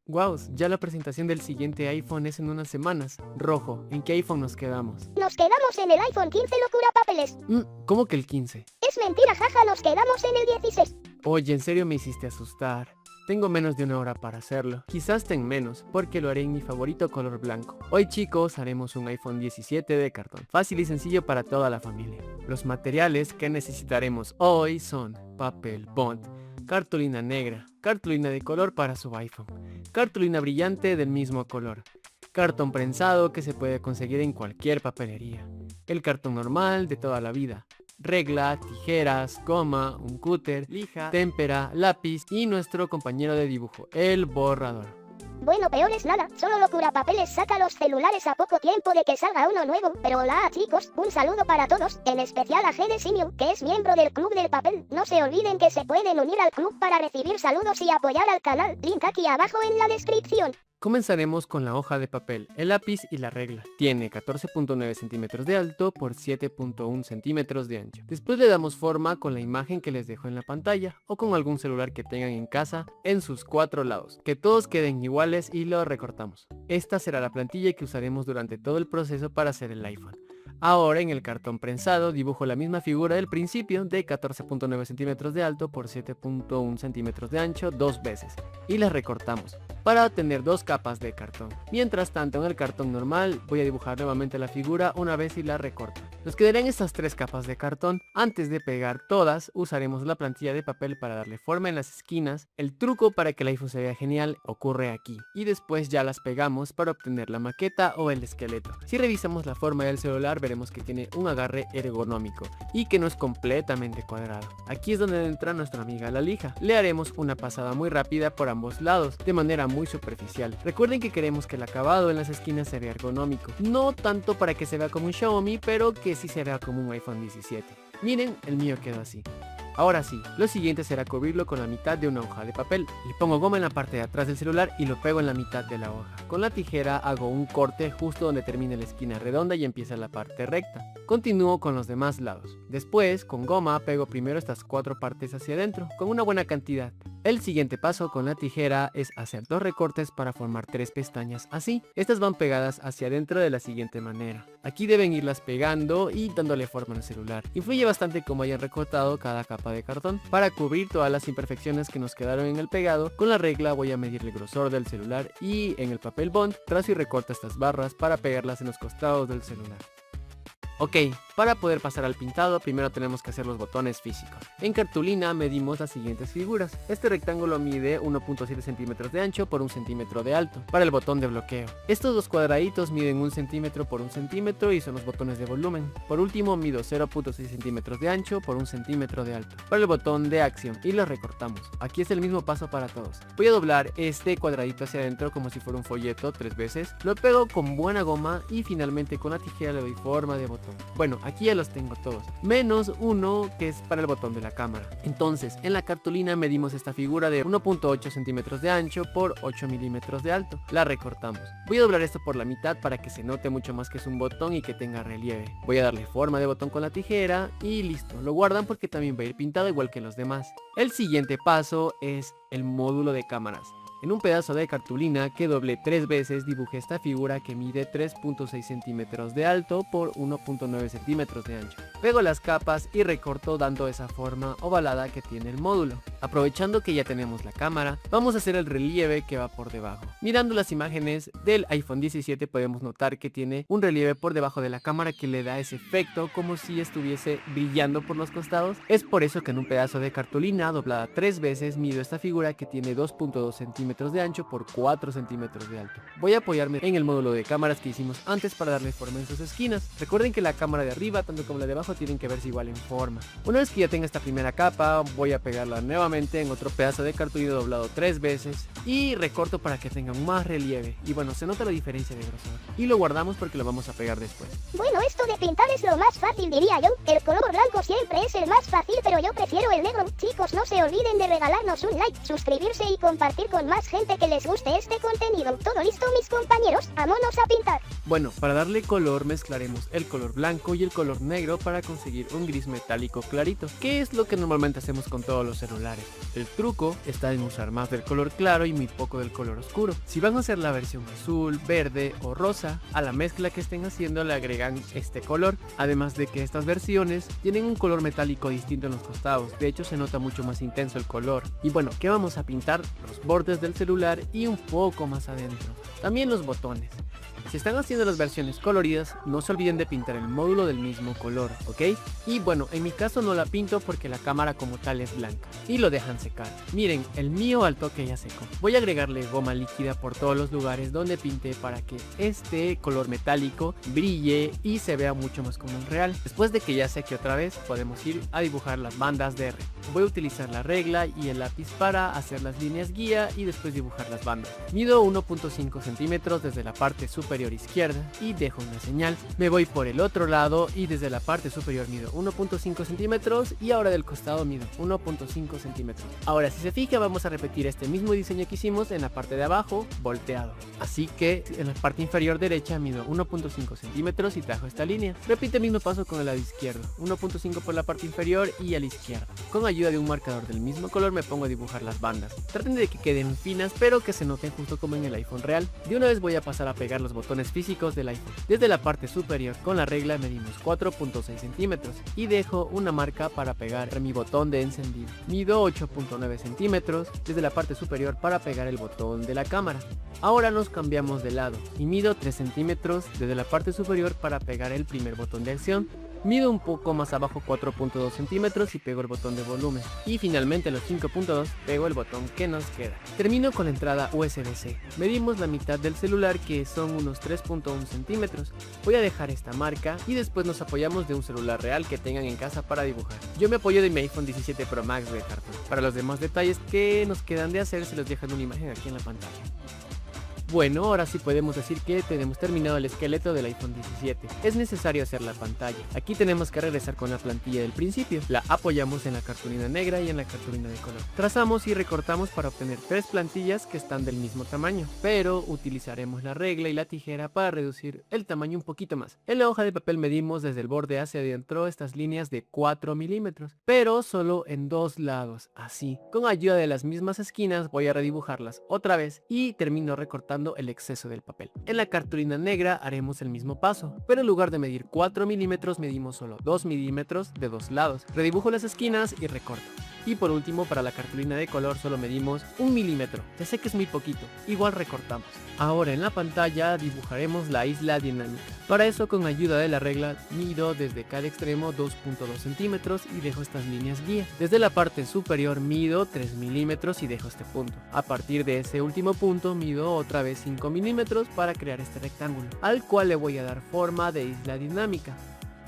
Guaus, ya la presentación del siguiente iPhone es en unas semanas. Rojo, ¿en qué iPhone nos quedamos? Nos quedamos en el iPhone 15 locura papeles. ¿Cómo que el 15? Es mentira, jaja, nos quedamos en el 16. Oye, en serio me hiciste asustar. Tengo menos de una hora para hacerlo. Quizás ten menos, porque lo haré en mi favorito color blanco. Hoy chicos, haremos un iPhone 17 de cartón. Fácil y sencillo para toda la familia. Los materiales que necesitaremos hoy son papel bond, cartulina negra, cartulina de color para su iPhone, cartulina brillante del mismo color, cartón prensado que se puede conseguir en cualquier papelería, el cartón normal de toda la vida, regla, tijeras, goma, un cúter, lija, témpera, lápiz y nuestro compañero de dibujo, el borrador. Bueno, peor es nada, solo locura papeles saca los celulares a poco tiempo de que salga uno nuevo. Pero hola chicos, un saludo para todos, en especial a Gene Simio, que es miembro del Club del Papel. No se olviden que se pueden unir al club para recibir saludos y apoyar al canal, link aquí abajo en la descripción. Comenzaremos con la hoja de papel, el lápiz y la regla. Tiene 14.9 centímetros de alto por 7.1 centímetros de ancho. Después le damos forma con la imagen que les dejo en la pantalla o con algún celular que tengan en casa en sus 4 lados. Que todos queden iguales y lo recortamos. Esta será la plantilla que usaremos durante todo el proceso para hacer el iPhone. Ahora en el cartón prensado dibujo la misma figura del principio de 14.9 centímetros de alto por 7.1 centímetros de ancho 2 veces y las recortamos para obtener 2 capas de cartón. Mientras tanto en el cartón normal voy a dibujar nuevamente la figura una vez y la recorto. Nos quedarán estas 3 capas de cartón. Antes de pegar todas usaremos la plantilla de papel para darle forma en las esquinas. El truco para que el iPhone se vea genial ocurre aquí y después ya las pegamos para obtener la maqueta o el esqueleto. Si revisamos la forma del celular veremos que tiene un agarre ergonómico y que no es completamente cuadrado. Aquí es donde entra nuestra amiga la lija. Le haremos una pasada muy rápida por ambos lados de manera muy superficial. Recuerden que queremos que el acabado en las esquinas se vea ergonómico, no tanto para que se vea como un Xiaomi, pero que sí se vea como un iPhone 17. Miren, el mío quedó así. Ahora sí, lo siguiente será cubrirlo con la mitad de una hoja de papel. Le pongo goma en la parte de atrás del celular y lo pego en la mitad de la hoja. Con la tijera hago un corte justo donde termina la esquina redonda y empieza la parte recta. Continúo con los demás lados. Después, con goma, pego primero estas 4 partes hacia adentro, con una buena cantidad. El siguiente paso con la tijera es hacer 2 recortes para formar 3 pestañas así. Estas van pegadas hacia adentro de la siguiente manera. Aquí deben irlas pegando y dándole forma al celular. Influye bastante cómo hayan recortado cada capa de cartón. Para cubrir todas las imperfecciones que nos quedaron en el pegado, con la regla voy a medir el grosor del celular y en el papel bond trazo y recorto estas barras para pegarlas en los costados del celular. Ok, para poder pasar al pintado primero tenemos que hacer los botones físicos. En cartulina medimos las siguientes figuras. Este rectángulo mide 1.7 centímetros de ancho por 1 centímetro de alto para el botón de bloqueo. Estos 2 cuadraditos miden 1 centímetro por 1 centímetro y son los botones de volumen. Por último mido 0.6 centímetros de ancho por 1 centímetro de alto para el botón de acción y los recortamos. Aquí es el mismo paso para todos. Voy a doblar este cuadradito hacia adentro como si fuera un folleto 3 veces. Lo pego con buena goma y finalmente con la tijera le doy forma de botón. Bueno, aquí ya los tengo todos, menos uno que es para el botón de la cámara. Entonces, en la cartulina medimos esta figura de 1.8 centímetros de ancho por 8 milímetros de alto. La recortamos. Voy a doblar esto por la mitad para que se note mucho más que es un botón y que tenga relieve. Voy a darle forma de botón con la tijera y listo. Lo guardan porque también va a ir pintado igual que los demás. El siguiente paso es el módulo de cámaras. En un pedazo de cartulina que doblé 3 veces dibujé esta figura que mide 3.6 centímetros de alto por 1.9 centímetros de ancho. Pego las capas y recorto dando esa forma ovalada que tiene el módulo. Aprovechando que ya tenemos la cámara, vamos a hacer el relieve que va por debajo. Mirando las imágenes del iPhone 17 podemos notar que tiene un relieve por debajo de la cámara que le da ese efecto como si estuviese brillando por los costados. Es por eso que en un pedazo de cartulina doblada 3 veces mido esta figura que tiene 2.2 centímetros de ancho por 4 centímetros de alto. Voy a apoyarme en el módulo de cámaras que hicimos antes para darle forma en sus esquinas. Recuerden que la cámara de arriba tanto como la de abajo tienen que verse igual en forma. Una vez que ya tenga esta primera capa voy a pegarla nuevamente en otro pedazo de cartulina doblado 3 veces y recorto para que tenga más relieve y bueno, se nota la diferencia de grosor y lo guardamos porque lo vamos a pegar después. Bueno, es esto de pintar es lo más fácil, diría yo. El color blanco siempre es el más fácil, pero yo prefiero el negro. Chicos, no se olviden de regalarnos un like, suscribirse y compartir con más gente que les guste este contenido. Todo listo, mis compañeros, vámonos a pintar. Bueno, para darle color mezclaremos el color blanco y el color negro para conseguir un gris metálico clarito, que es lo que normalmente hacemos con todos los celulares. El truco está en usar más del color claro y muy poco del color oscuro. Si van a hacer la versión azul, verde o rosa, a la mezcla que estén haciendo le agregan este color, además de que estas versiones tienen un color metálico distinto en los costados, de hecho se nota mucho más intenso el color. Y bueno, ¿qué vamos a pintar? Los bordes del celular y un poco más adentro, también los botones. Si están haciendo las versiones coloridas, no se olviden de pintar el módulo del mismo color, ¿ok? Y bueno, en mi caso no la pinto porque la cámara como tal es blanca y lo dejan secar. Miren, el mío al toque ya secó. Voy a agregarle goma líquida por todos los lugares donde pinté para que este color metálico brille y se vea mucho más como el real. Después de que ya seque otra vez, podemos ir a dibujar las bandas de R. Voy a utilizar la regla y el lápiz para hacer las líneas guía y después dibujar las bandas. Mido 1.5 centímetros desde la parte superior izquierda y dejo una señal. Me voy por el otro lado y desde la parte superior mido 1.5 centímetros y ahora del costado mido 1.5 centímetros. Ahora si se fija vamos a repetir este mismo diseño que hicimos en la parte de abajo volteado. Así que en la parte inferior derecha mido 1.5 centímetros y trajo esta línea. Repite el mismo paso con el lado izquierdo, 1.5 por la parte inferior y a la izquierda. Con ayuda de un marcador del mismo color me pongo a dibujar las bandas. Traten de que queden finas pero que se noten justo como en el iPhone real. De una vez voy a pasar a pegar los botones físicos del iPhone. Desde la parte superior con la regla medimos 4.6 centímetros y dejo una marca para pegar mi botón de encendido. Mido 8.9 centímetros desde la parte superior para pegar el botón de la cámara. Ahora nos cambiamos de lado y mido 3 centímetros desde la parte superior para pegar el primer botón de acción. Mido un poco más abajo 4.2 centímetros y pego el botón de volumen. Y finalmente en los 5.2 pego el botón que nos queda. Termino con la entrada USB-C. Medimos la mitad del celular que son unos 3.1 centímetros. Voy a dejar esta marca y después nos apoyamos de un celular real que tengan en casa para dibujar. Yo me apoyo de mi iPhone 17 Pro Max de cartón. Para los demás detalles que nos quedan de hacer se los dejo en una imagen aquí en la pantalla. Bueno, ahora sí podemos decir que tenemos terminado el esqueleto del iPhone 17. Es necesario hacer la pantalla. Aquí tenemos que regresar con la plantilla del principio. La apoyamos en la cartulina negra y en la cartulina de color. Trazamos y recortamos para obtener 3 plantillas que están del mismo tamaño, pero utilizaremos la regla y la tijera para reducir el tamaño un poquito más. En la hoja de papel medimos desde el borde hacia adentro estas líneas de 4 milímetros, pero solo en 2 lados, así. Con ayuda de las mismas esquinas voy a redibujarlas otra vez y termino recortando el exceso del papel. En la cartulina negra haremos el mismo paso, pero en lugar de medir 4 milímetros medimos solo 2 milímetros de 2 lados. Redibujo las esquinas y recorto. Y por último, para la cartulina de color solo medimos 1 milímetro. Ya sé que es muy poquito, igual recortamos. Ahora en la pantalla dibujaremos la isla dinámica. Para eso, con ayuda de la regla, mido desde cada extremo 2.2 centímetros y dejo estas líneas guía. Desde la parte superior mido 3 milímetros y dejo este punto. A partir de ese último punto mido otra vez 5 milímetros para crear este rectángulo, al cual le voy a dar forma de isla dinámica.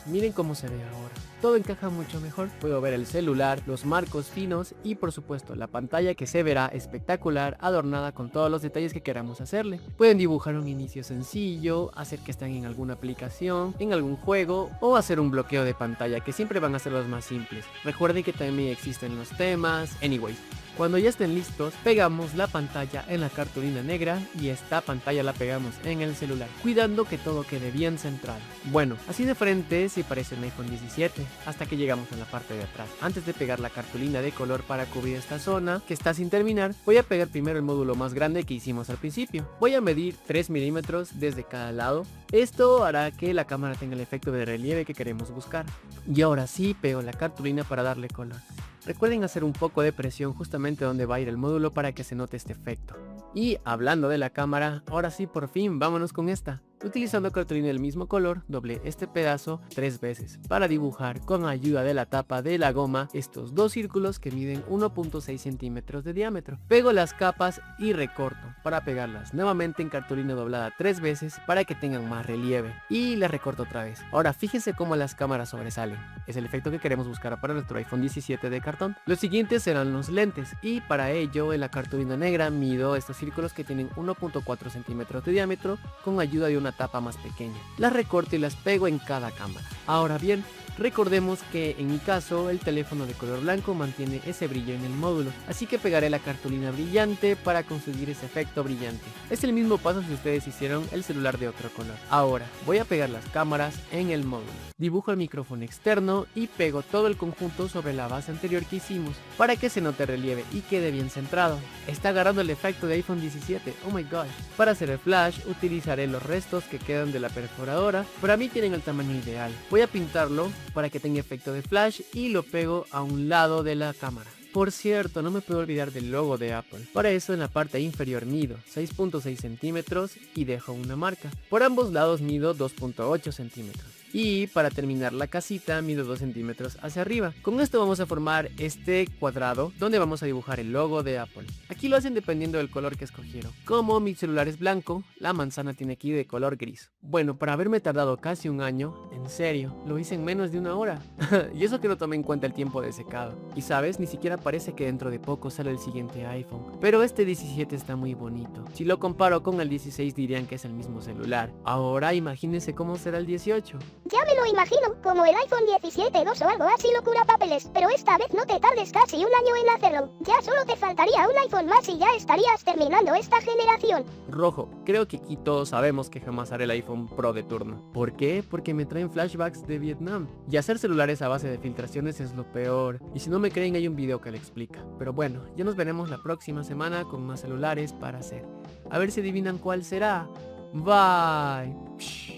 Miren cómo se ve ahora. Todo encaja mucho mejor. Puedo ver el celular, los marcos finos y por supuesto la pantalla que se verá espectacular, adornada con todos los detalles que queramos hacerle. Pueden dibujar un inicio sencillo, hacer que estén en alguna aplicación, en algún juego o hacer un bloqueo de pantalla, que siempre van a ser los más simples. Recuerden que también existen los temas. Anyways, cuando ya estén listos, pegamos la pantalla en la cartulina negra y esta pantalla la pegamos en el celular, cuidando que todo quede bien centrado. Bueno, así de frente sí parece un iPhone 17, hasta que llegamos a la parte de atrás. Antes de pegar la cartulina de color para cubrir esta zona que está sin terminar, voy a pegar primero el módulo más grande que hicimos al principio. Voy a medir 3 milímetros desde cada lado. Esto hará que la cámara tenga el efecto de relieve que queremos buscar. Y ahora sí pego la cartulina para darle color. Recuerden hacer un poco de presión justamente donde va a ir el módulo para que se note este efecto. Y hablando de la cámara, ahora sí por fin vámonos con esta. Utilizando cartulina del mismo color, doblé este pedazo 3 veces para dibujar con ayuda de la tapa de la goma estos dos círculos que miden 1.6 centímetros de diámetro. Pego las capas y recorto para pegarlas nuevamente en cartulina doblada 3 veces para que tengan más relieve y las recorto otra vez. Ahora fíjense cómo las cámaras sobresalen. Es el efecto que queremos buscar para nuestro iPhone 17 de cartón. Los siguientes serán los lentes y para ello en la cartulina negra mido estos círculos que tienen 1.4 centímetros de diámetro con ayuda de una una tapa más pequeña. Las recorto y las pego en cada cámara. Ahora bien, recordemos que en mi caso el teléfono de color blanco mantiene ese brillo en el módulo, así que pegaré la cartulina brillante para conseguir ese efecto brillante. Es el mismo paso si ustedes hicieron el celular de otro color. Ahora voy a pegar las cámaras en el módulo. Dibujo el micrófono externo y pego todo el conjunto sobre la base anterior que hicimos para que se note relieve y quede bien centrado. Está agarrando el efecto de iPhone 17, oh my god. Para hacer el flash utilizaré los restos que quedan de la perforadora, para mí tienen el tamaño ideal. Voy a pintarlo para que tenga efecto de flash y lo pego a un lado de la cámara. Por cierto, no me puedo olvidar del logo de Apple. Para eso en la parte inferior mido 6.6 centímetros y dejo una marca. Por ambos lados mido 2.8 centímetros. Y para terminar la casita mido 2 centímetros hacia arriba. Con esto vamos a formar este cuadrado donde vamos a dibujar el logo de Apple. Aquí lo hacen dependiendo del color que escogieron. Como mi celular es blanco, la manzana tiene aquí de color gris. Bueno, para haberme tardado casi un año, en serio, lo hice en menos de una hora. Y eso que no tomé en cuenta el tiempo de secado. Y sabes, ni siquiera parece que dentro de poco sale el siguiente iPhone. Pero este 17 está muy bonito. Si lo comparo con el 16 dirían que es el mismo celular. Ahora imagínense cómo será el 18. Ya me lo imagino, como el iPhone 17 2 o algo así locura papeles, pero esta vez no te tardes casi un año en hacerlo. Ya solo te faltaría un iPhone más y ya estarías terminando esta generación. Rojo, creo que aquí todos sabemos que jamás haré el iPhone Pro de turno. ¿Por qué? Porque me traen flashbacks de Vietnam. Y hacer celulares a base de filtraciones es lo peor. Y si no me creen hay un video que le explica. Pero bueno, ya nos veremos la próxima semana con más celulares para hacer. A ver si adivinan cuál será. Bye.